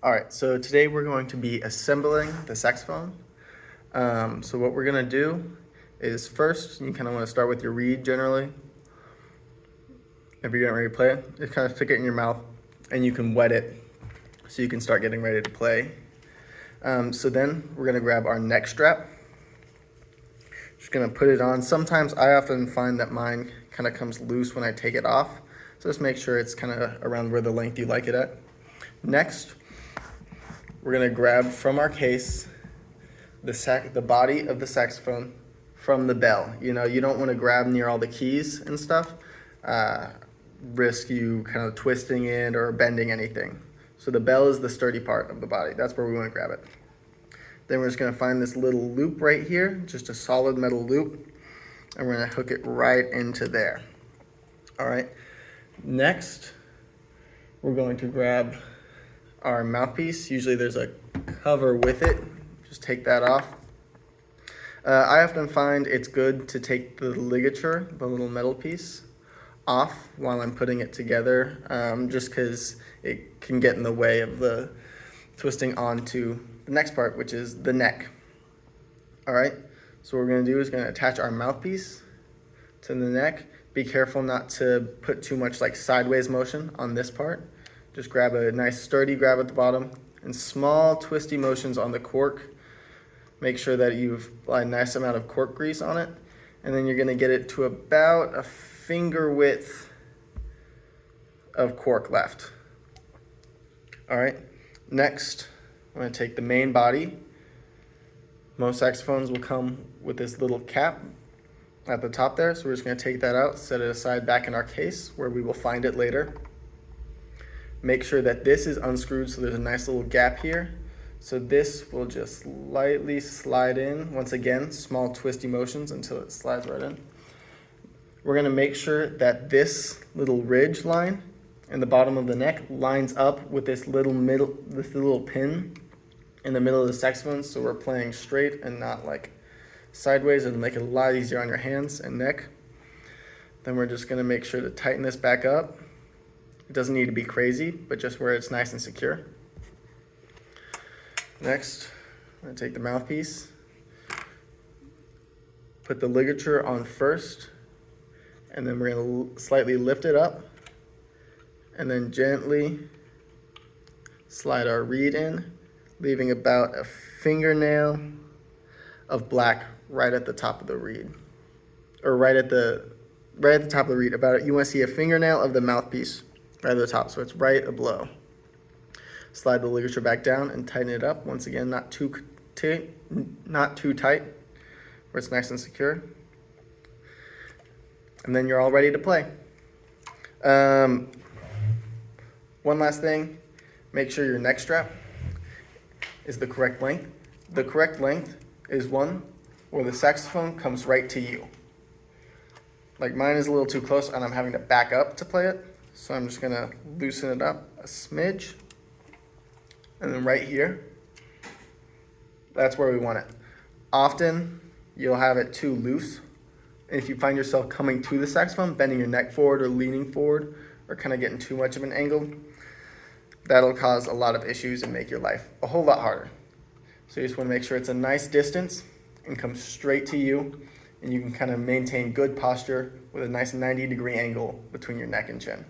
All right, so today we're going to be assembling the saxophone. So what we're gonna do is first, you kind of want to start with your reed generally. If you're getting ready to play it, just kind of stick it in your mouth and you can wet it so you can start getting ready to play. So then we're gonna grab our neck strap. Just gonna put it on. Sometimes I often find that mine kind of comes loose when I take it off. So just make sure it's kind of around where the length you like it at. Next, we're gonna grab from our case the body of the saxophone from the bell. You know, you don't want to grab near all the keys and stuff. Risk you kind of twisting it or bending anything. So the bell is the sturdy part of the body. That's where we want to grab it. Then we're just gonna find this little loop right here, just a solid metal loop, and we're gonna hook it right into there. All right. Next, we're going to grab our mouthpiece. Usually there's a cover with it. Just take that off. I often find it's good to take the ligature, the little metal piece, off while I'm putting it together, just because it can get in the way of the twisting onto the next part, which is the neck. All right, so what we're gonna do is gonna attach our mouthpiece to the neck. Be careful not to put too much like sideways motion on this part. Just grab a nice sturdy grab at the bottom and small twisty motions on the cork. Make sure that you've applied a nice amount of cork grease on it. And then you're gonna get it to about a finger width of cork left. All right, next, I'm gonna take the main body. Most saxophones will come with this little cap at the top there. So we're just gonna take that out, set it aside back in our case where we will find it later. Make sure that this is unscrewed so there's a nice little gap here. So this will just lightly slide in. Once again, small twisty motions until it slides right in. We're gonna make sure that this little ridge line in the bottom of the neck lines up with this little pin in the middle of the saxophone, so we're playing straight and not like sideways. It'll make it a lot easier on your hands and neck. Then we're just gonna make sure to tighten this back up. It doesn't need to be crazy, but just where it's nice and secure. Next, I'm gonna take the mouthpiece, put the ligature on first, and then we're gonna slightly lift it up, and then gently slide our reed in, leaving about a fingernail of black right at the top of the reed, or right at the top of the reed. You want to see a fingernail of the mouthpiece right at the top, so it's right below. Slide the ligature back down and tighten it up. Once again, not too tight, where it's nice and secure. And then you're all ready to play. One last thing, make sure your neck strap is the correct length. The correct length is one where the saxophone comes right to you. Like mine is a little too close and I'm having to back up to play it. So I'm just gonna loosen it up a smidge. And then right here, that's where we want it. Often you'll have it too loose. And if you find yourself coming to the saxophone, bending your neck forward or leaning forward, or kind of getting too much of an angle, that'll cause a lot of issues and make your life a whole lot harder. So you just want to make sure it's a nice distance and comes straight to you, and you can kind of maintain good posture with a nice 90-degree angle between your neck and chin.